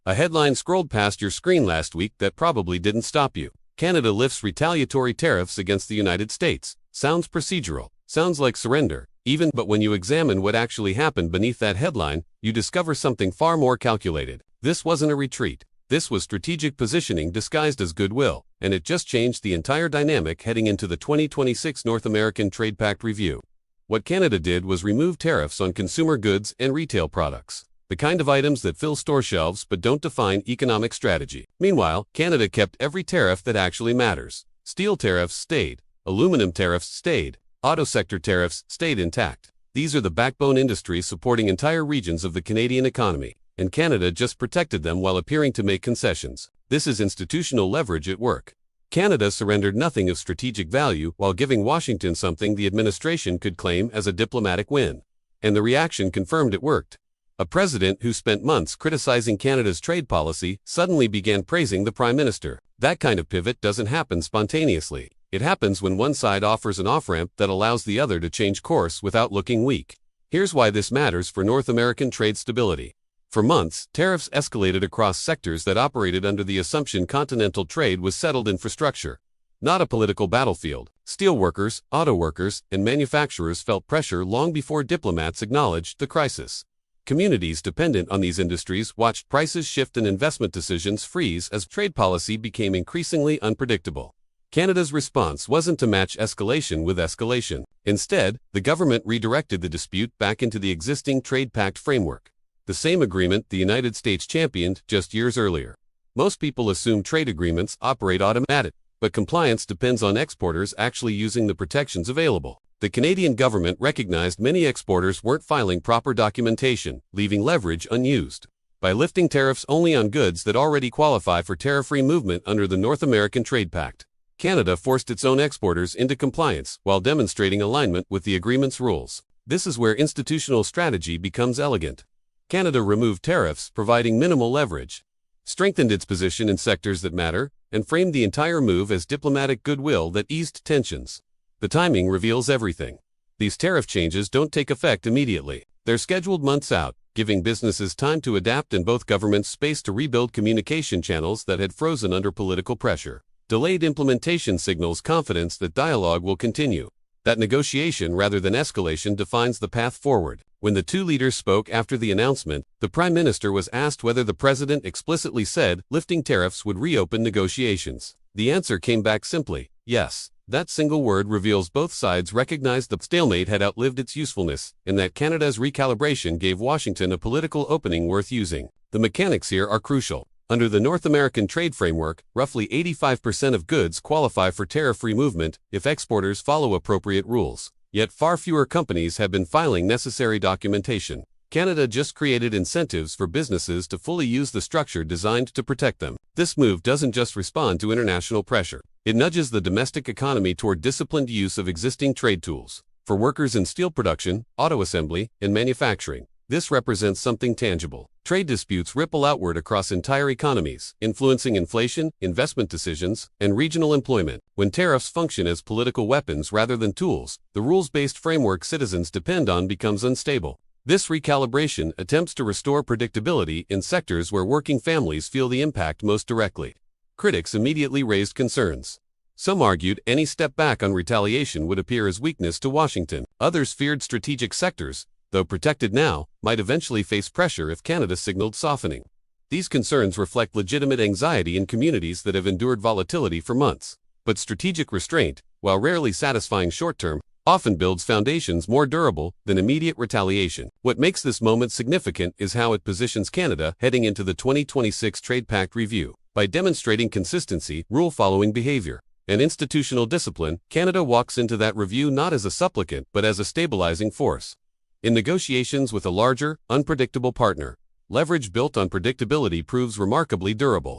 A headline scrolled past your screen last week that probably didn't stop you. Canada lifts retaliatory tariffs against the United States. Sounds procedural. Sounds like surrender. But when you examine what actually happened beneath that headline, you discover something far more calculated. This wasn't a retreat. This was strategic positioning disguised as goodwill, and it just changed the entire dynamic heading into the 2026 North American Trade Pact review. What Canada did was remove tariffs on consumer goods and retail products, the kind of items that fill store shelves but don't define economic strategy. Meanwhile, Canada kept every tariff that actually matters. Steel tariffs stayed. Aluminum tariffs stayed. Auto sector tariffs stayed intact. These are the backbone industries supporting entire regions of the Canadian economy, and Canada just protected them while appearing to make concessions. This is institutional leverage at work. Canada surrendered nothing of strategic value while giving Washington something the administration could claim as a diplomatic win. And the reaction confirmed it worked. A president who spent months criticizing Canada's trade policy suddenly began praising the Prime Minister. That kind of pivot doesn't happen spontaneously. It happens when one side offers an off-ramp that allows the other to change course without looking weak. Here's why this matters for North American trade stability. For months, tariffs escalated across sectors that operated under the assumption continental trade was settled infrastructure, not a political battlefield. Steelworkers, auto workers, and manufacturers felt pressure long before diplomats acknowledged the crisis. Communities dependent on these industries watched prices shift and investment decisions freeze as trade policy became increasingly unpredictable. Canada's response wasn't to match escalation with escalation. Instead, the government redirected the dispute back into the existing trade pact framework, the same agreement the United States championed just years earlier. Most people assume trade agreements operate automatically, but compliance depends on exporters actually using the protections available. The Canadian government recognized many exporters weren't filing proper documentation, leaving leverage unused. By lifting tariffs only on goods that already qualify for tariff-free movement under the North American Trade Pact, Canada forced its own exporters into compliance while demonstrating alignment with the agreement's rules. This is where institutional strategy becomes elegant. Canada removed tariffs, providing minimal leverage, strengthened its position in sectors that matter, and framed the entire move as diplomatic goodwill that eased tensions. The timing reveals everything. These tariff changes don't take effect immediately. They're scheduled months out, giving businesses time to adapt and both governments space to rebuild communication channels that had frozen under political pressure. Delayed implementation signals confidence that dialogue will continue, that negotiation rather than escalation defines the path forward. When the two leaders spoke after the announcement, the Prime Minister was asked whether the President explicitly said lifting tariffs would reopen negotiations. The answer came back simply, yes. That single word reveals both sides recognized the stalemate had outlived its usefulness, and that Canada's recalibration gave Washington a political opening worth using. The mechanics here are crucial. Under the North American trade framework, roughly 85% of goods qualify for tariff-free movement if exporters follow appropriate rules. Yet far fewer companies have been filing necessary documentation. Canada just created incentives for businesses to fully use the structure designed to protect them. This move doesn't just respond to international pressure. It nudges the domestic economy toward disciplined use of existing trade tools. For workers in steel production, auto assembly, and manufacturing, this represents something tangible. Trade disputes ripple outward across entire economies, influencing inflation, investment decisions, and regional employment. When tariffs function as political weapons rather than tools, the rules-based framework citizens depend on becomes unstable. This recalibration attempts to restore predictability in sectors where working families feel the impact most directly. Critics immediately raised concerns. Some argued any step back on retaliation would appear as weakness to Washington. Others feared strategic sectors, though protected now, might eventually face pressure if Canada signaled softening. These concerns reflect legitimate anxiety in communities that have endured volatility for months. But strategic restraint, while rarely satisfying short-term, often builds foundations more durable than immediate retaliation. What makes this moment significant is how it positions Canada heading into the 2026 Trade Pact review. By demonstrating consistency, rule-following behavior, and institutional discipline, Canada walks into that review not as a supplicant but as a stabilizing force. In negotiations with a larger, unpredictable partner, leverage built on predictability proves remarkably durable.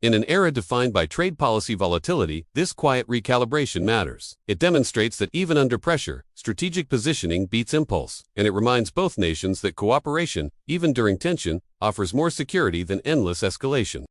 In an era defined by trade policy volatility, this quiet recalibration matters. It demonstrates that even under pressure, strategic positioning beats impulse, and it reminds both nations that cooperation, even during tension, offers more security than endless escalation.